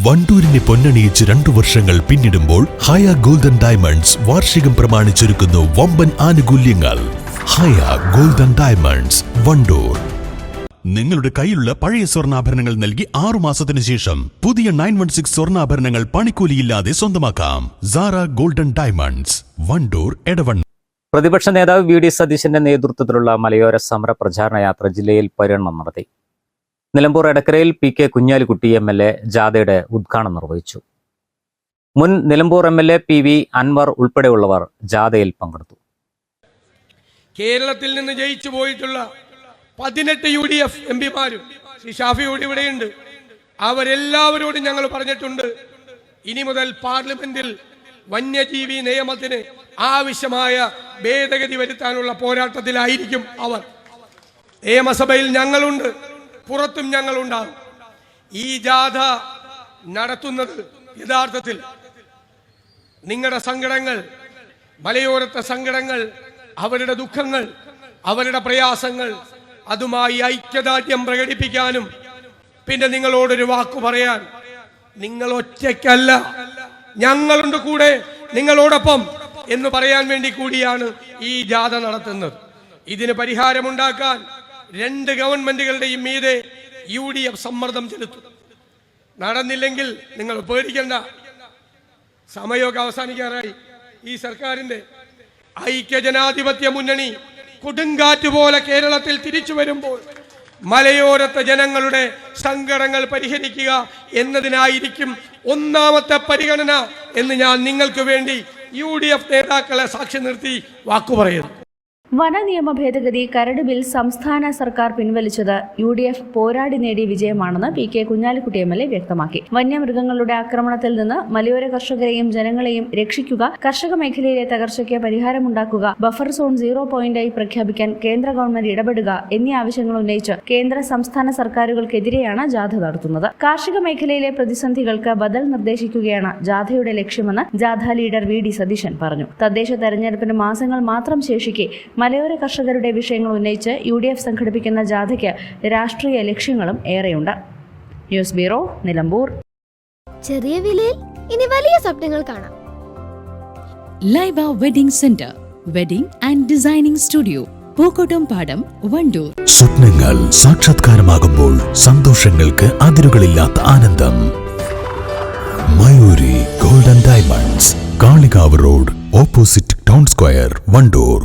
വണ്ടൂരിനെ പൊന്നണിയിച്ച് 2 വർഷങ്ങൾ പിന്നിടുമ്പോൾ ഹയ golden diamonds വാർഷികം പ്രമാണിച്ചൊരുക്കുന്നു വമ്പൻ ആനുകൂല്യങ്ങൾ. ഹയ ഗോൾഡൻ ഡയമണ്ട്സ്, വണ്ടൂർ. നിങ്ങളുടെ കയ്യിലുള്ള പഴയ സ്വർണ്ണാഭരണങ്ങൾ നൽകി 6 മാസത്തിനു ശേഷം പുതിയ 916 സ്വർണ്ണാഭരണങ്ങൾ പണിക്കൂലിയില്ലാതെ സ്വന്തമാക്കാം. Zara golden diamonds, Wandoor, Edavanna. പ്രതിപക്ഷ നേതാവ് വി.ഡി. സതീശന്റെ നേതൃത്വത്തിലുള്ള മലയോര സമര പ്രചാരണ യാത്ര ജില്ലയിൽ പര്യടനം നടത്തി. നിലമ്പൂർ എടക്കരയിൽ പി.കെ. കുഞ്ഞാലിക്കുട്ടി എം.എൽ.എ. ജാഥയുടെ ഉദ്ഘാടനം നിർവഹിച്ചു. മുൻ നിലമ്പൂർ എം.എൽ.എ. പി.വി. അൻവർ ഉൾപ്പെടെയുള്ളവർ ജാഥയിൽ പങ്കെടുത്തു. കേരളത്തിൽ നിന്ന് ജയിച്ചു പോയിട്ടുള്ള 18 UDF എംപിമാരും ശ്രീ ഷാഫിയോട് ഇവിടെയുണ്ട്. അവരെല്ലാവരോടും ഞങ്ങൾ പറഞ്ഞിട്ടുണ്ട്, ഇനി മുതൽ പാർലമെന്റിൽ വന്യജീവി നിയമത്തിന് ആവശ്യമായ ഭേദഗതി വരുത്താനുള്ള പോരാട്ടത്തിലായിരിക്കും അവർ. നിയമസഭയിൽ ഞങ്ങളുണ്ട്, പുറത്തും ഞങ്ങളുണ്ടാകും. ഈ ജാഥ നടത്തുന്നത് യഥാർത്ഥത്തിൽ നിങ്ങളുടെ സങ്കടങ്ങൾ, മലയോരത്തെ സങ്കടങ്ങൾ, അവരുടെ ദുഃഖങ്ങൾ, അവരുടെ പ്രയാസങ്ങൾ, അതുമായി ഐക്യദാർഢ്യം പ്രകടിപ്പിക്കാനും പിന്നെ നിങ്ങളോടൊരു വാക്കു പറയാൻ, നിങ്ങൾ ഒറ്റയ്ക്കല്ല, ഞങ്ങളുണ്ട് കൂടെ നിങ്ങളോടൊപ്പം എന്ന് പറയാൻ വേണ്ടി കൂടിയാണ് ഈ ജാഥ നടത്തുന്നത്. ഇതിന് പരിഹാരമുണ്ടാക്കാൻ 2 ഗവൺമെന്റുകളുടെയും മീതെ UDF സമ്മർദ്ദം ചെലുത്തും. നടന്നില്ലെങ്കിൽ നിങ്ങൾ പേടിക്കണ്ട, സമയമൊക്കെ അവസാനിക്കാറായി. ഈ സർക്കാരിന്റെ ഐക്യജനാധിപത്യ മുന്നണി കൊടുങ്കാറ്റ് പോലെ കേരളത്തിൽ തിരിച്ചു വരുമ്പോൾ മലയോരത്തെ ജനങ്ങളുടെ സങ്കടങ്ങൾ പരിഹരിക്കുക എന്നതിനായിരിക്കും ഒന്നാമത്തെ പരിഗണന എന്ന് ഞാൻ നിങ്ങൾക്ക് വേണ്ടി UDF നേതാക്കളെ സാക്ഷി നിർത്തി വാക്കുപറയുന്നു. വനനിയമ ഭേദഗതി കരട് ബിൽ സംസ്ഥാന സർക്കാർ പിൻവലിച്ചത് UDF പോരാടി നേടിയ വിജയമാണെന്ന് പി.കെ. കുഞ്ഞാലിക്കുട്ടി എം.എൽ.എ. വ്യക്തമാക്കി. വന്യമൃഗങ്ങളുടെ ആക്രമണത്തിൽ നിന്ന് മലയോര കർഷകരെയും ജനങ്ങളെയും രക്ഷിക്കുക, കർഷക മേഖലയിലെ തകർച്ചയ്ക്ക് പരിഹാരമുണ്ടാക്കുക, ബഫർ സോൺ 0 പോയിന്റായി പ്രഖ്യാപിക്കാൻ കേന്ദ്ര ഗവൺമെന്റ് ഇടപെടുക എന്നീ ആവശ്യങ്ങൾ ഉന്നയിച്ച് കേന്ദ്ര സംസ്ഥാന സർക്കാരുകൾക്കെതിരെയാണ് ജാഥ നടത്തുന്നത്. കാർഷിക മേഖലയിലെ പ്രതിസന്ധികൾക്ക് ബദൽ നിർദ്ദേശിക്കുകയാണ് ജാഥയുടെ ലക്ഷ്യമെന്ന് ജാഥ ലീഡർ വി.ഡി. സതീശൻ പറഞ്ഞു. തദ്ദേശ തെരഞ്ഞെടുപ്പിന് മാസങ്ങൾ മാത്രം ശേഷിക്കെ മലയോര കർഷകരുടെ വിഷയങ്ങൾ ഉന്നയിച്ച് UDF സംഘടിപ്പിക്കുന്ന ജാഥയ്ക്ക് രാഷ്ട്രീയ ലക്ഷ്യങ്ങളും ഏറെയുണ്ട്. News bureau, Nilambur. ചെറിയ വിലയിൽ ഇനി വലിയ സ്വപ്നങ്ങൾ കാണാം. Laiba wedding centre, wedding and designing studio, Pookkottumpadam, Wandoor. സ്വപ്നങ്ങൾ സാക്ഷാത്കാരമാകുമ്പോൾ സന്തോഷങ്ങൾക്ക് അതിരുകളില്ലാത്ത ആനന്ദം. Mayuri golden diamonds, Kalikavu road, opposite town square, Wandoor.